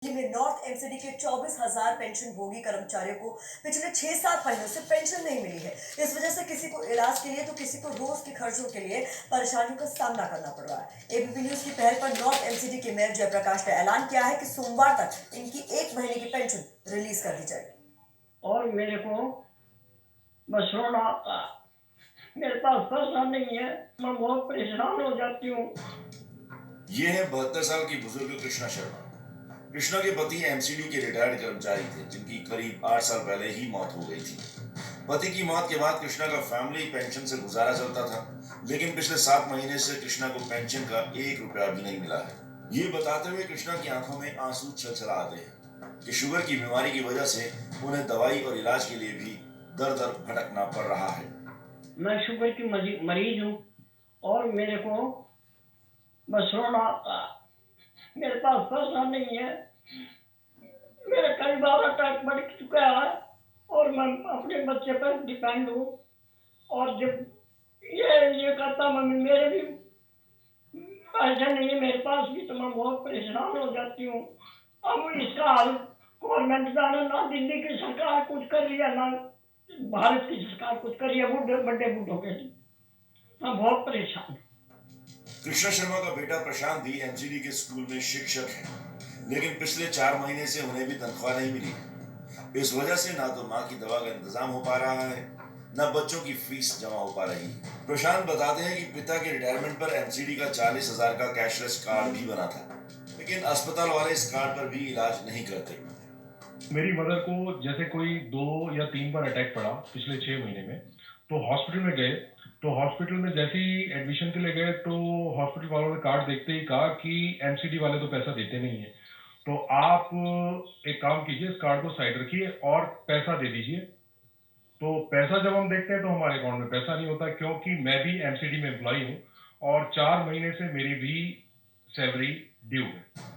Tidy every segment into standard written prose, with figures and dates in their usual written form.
में north MCD के 24,000 pension भोगी कर्मचारियों को पिछले 6-7 महीनों से पेंशन नहीं मिली है। इस वजह से किसी को इलाज के लिए तो किसी को रोज के खर्चों के लिए परेशानियों का सामना करना पड़ रहा है। एबीपी न्यूज की पहल पर नॉर्थ एमसीडी के मेयर जयप्रकाश ने ऐलान किया है कि सोमवार तक इनकी 1 महीने की पेंशन रिलीज कर दी जाएगी। और मेरे को बस रोना आता, मेरे पास पैसा नहीं है, मैं बहुत परेशान हो जाती हूँ। ये है 72 साल की बुजुर्ग कृष्णा शर्मा। कृष्णा के पति एमसीडी के रिटायर्ड कर्मचारी थे, जिनकी करीब 8 साल पहले ही मौत हो गई थी। पति की मौत के बाद कृष्णा का फैमिली पेंशन से गुजारा चलता था, लेकिन पिछले 7 महीने से कृष्णा को पेंशन का 1 रुपया भी नहीं मिला है। ये बताते हुए कृष्णा की आंखों में आंसू छलछला आते हैं कि शुगर की बीमारी की वजह से उन्हें दवाई और इलाज के लिए भी दर दर भटकना पड़ रहा है। मैं शुगर की मरीज हूँ और मेरे को बस रोना आता, मेरे पास पैसा नहीं है, मेरे कई बार अटैक बढ़ चुका है और मैं अपने बच्चे पर डिपेंड हूँ। और जब ये कहता मम्मी मेरे भी पैसा नहीं है मेरे पास भी, तो मैं बहुत परेशान हो जाती हूँ। अब इसका हल गवर्नमेंट जाने, ना दिल्ली की सरकार कुछ कर रही है, ना भारत की सरकार कुछ कर रही है बड़े बूढ़ों के लिए। मैं बहुत परेशान हूँ। कृष्णा शर्मा का बेटा प्रशांत भी एमसीडी के स्कूल में शिक्षक है, लेकिन पिछले 4 महीने से उन्हें भी तनख्वाह नहीं मिली है। इस वजह से ना तो माँ की दवा का इंतजाम हो पा रहा है, न बच्चों की फीस जमा हो पा रही है। प्रशांत बताते हैं कि पिता के रिटायरमेंट पर एमसीडी का 40,000 का कैशलेस कार्ड भी बना था, लेकिन अस्पताल वाले इस कार्ड पर भी इलाज नहीं करते। मेरी मदर को जैसे कोई 2 या 3 बार अटैक पड़ा पिछले 6 महीने में, तो हॉस्पिटल में गए। तो हॉस्पिटल में जैसे ही एडमिशन के लिए गए, तो हॉस्पिटल वालों ने कार्ड देखते ही कहा कि एमसीडी वाले तो पैसा देते नहीं है, तो आप एक काम कीजिए, इस कार्ड को साइड रखिए और पैसा दे दीजिए। तो पैसा जब हम देखते हैं तो हमारे अकाउंट में पैसा नहीं होता, क्योंकि मैं भी एमसीडी में एम्प्लॉय हूँ और 4 महीने से मेरी भी सैलरी ड्यू है।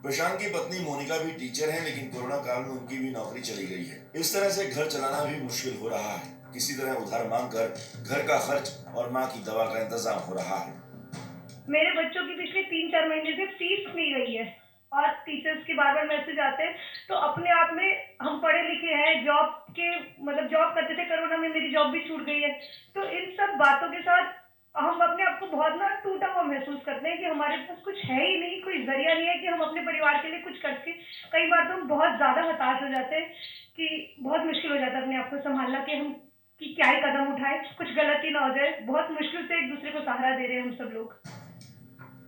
प्रशांत की पत्नी मोनिका भी टीचर है, लेकिन कोरोना काल में उनकी भी नौकरी चली गई है। इस तरह से घर चलाना भी मुश्किल हो रहा है। किसी तरह उधार मांगकर घर का खर्च और माँ की दवा का इंतजाम हो रहा है। मेरे बच्चों की पिछले 3-4 महीने से फीस नहीं गई है और टीचर्स के बार-बार मैसेज आते हैं। तो अपने आप में हम पढ़े लिखे हैं, जॉब करते थे, कोरोना में मेरी जॉब भी छूट गई है। तो इन सब बातों के साथ हम अपने आप को बहुत ना टूटा हुआ महसूस करते हैं कि हमारे पास कुछ है ही नहीं, कोई जरिया नहीं है कि हम अपने परिवार के लिए कुछ कर सकें। कई बार तो हम बहुत ज्यादा हताश हो जाते हैं कि बहुत मुश्किल हो जाता है अपने आप को संभालना कि क्या ही कदम उठाए, कुछ गलती ना हो जाए। बहुत मुश्किल से एक दूसरे को सहारा दे रहे हैं हम सब लोग।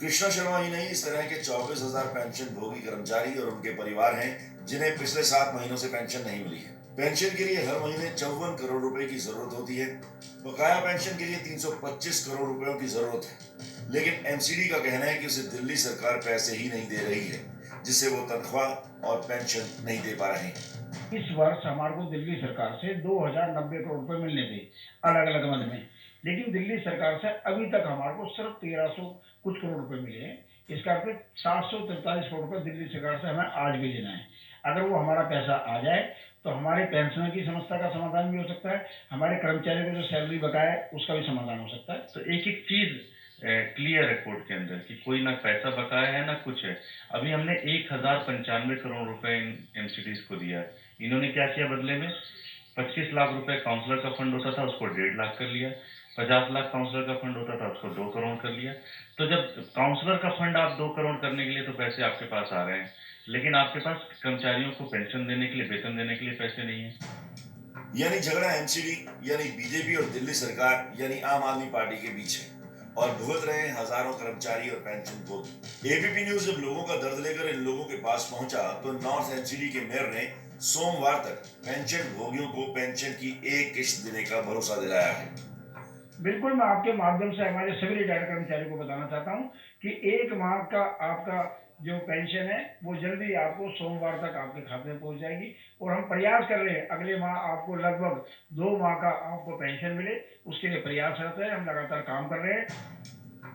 कृष्णा शर्मा ही नहीं, इस तरह के 24,000 पेंशन भोगी कर्मचारी और उनके परिवार हैं, जिन्हें पिछले 7 महीनों से पेंशन नहीं मिली है। पेंशन के लिए हर महीने 54 करोड़ रुपए की जरूरत होती है। बकाया पेंशन के लिए 325 करोड़ रुपयों की जरूरत है, लेकिन एमसीडी का कहना है कि उसे दिल्ली सरकार पैसे ही नहीं दे रही है, जिससे वो तनख्वाह और पेंशन नहीं दे पा रहे हैं। इस वर्ष हमारे को दिल्ली सरकार से 2090 करोड़ रुपए मिलने थे अलग अलग मद में, लेकिन दिल्ली सरकार से अभी तक हमारे को सिर्फ 1300 कुछ करोड़ रुपए मिले हैं। इसका अर्थ 743 करोड़ रुपए दिल्ली सरकार से हमें आज भी देना है। अगर वो हमारा पैसा आ जाए तो हमारे पेंशन की समस्या का समाधान भी हो सकता है, हमारे कर्मचारियों को जो सैलरी बकाया है उसका भी समाधान हो सकता है। तो एक एक चीज क्लियर है कोर्ट के अंदर कि कोई ना पैसा बकाया है ना कुछ है। अभी हमने 1095 करोड़ रुपए एमसीडीज को दिया। इन्होंने क्या किया बदले में? 25 लाख रुपए काउंसलर का फंड होता था, उसको 1.5 लाख कर लिया। 50 लाख काउंसलर का फंड होता था, उसको 2 करोड़ कर लिया। तो जब काउंसलर का फंड आप 2 करोड़ करने के लिए तो पैसे आपके पास आ रहे हैं, लेकिन आपके पास कर्मचारियों को पेंशन देने के लिए, वेतन देने के लिए पैसे नहीं है। यानी झगड़ा एमसीडी यानी बीजेपी और दिल्ली सरकार यानी आम आदमी पार्टी के बीच है, और भुगत रहे हैं हजारों कर्मचारी और पेंशन भोगी। एबीपी न्यूज जब लोगों का दर्द लेकर इन लोगों के पास पहुंचा, तो नॉर्थ एमसीडी के मेयर ने सोमवार तक पेंशन भोगियों को पेंशन की एक किश्त देने का भरोसा दिलाया है। बिल्कुल, मैं आपके माध्यम से हमारे सभी रिटायर्ड कर्मचारियों को बताना चाहता हूँ कि 1 माह का आपका जो पेंशन है वो जल्दी आपको सोमवार तक आपके खाते में पहुंच जाएगी। और हम प्रयास कर रहे हैं अगले माह आपको लगभग 2 माह का आपको पेंशन मिले, उसके लिए प्रयासरत है, हम लगातार काम कर रहे हैं।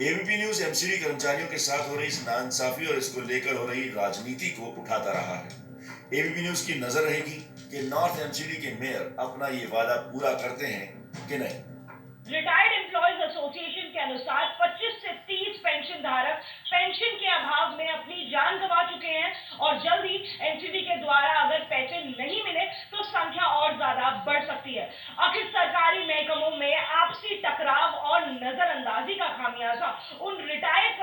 एबीपी न्यूज एमसीडी कर्मचारियों के साथ हो रही इस नाइंसाफी और इसको लेकर हो रही राजनीति को उठाता रहा है। एबीपी न्यूज की नजर रहेगी कि नॉर्थ एमसीडी के मेयर अपना ये वादा पूरा करते हैं कि नहीं। रिटायर्ड एम्प्लॉयज एसोसिएशन के अनुसार 25 से 30 पेंशन धारक पेंशन के अभाव में अपनी जान गंवा चुके हैं और जल्द ही एनसीडी के द्वारा अगर पैसे नहीं मिले तो संख्या और ज्यादा बढ़ सकती है। आखिर सरकारी महकमों में आपसी टकराव और नजरअंदाजी का खामियाजा उन रिटायर्ड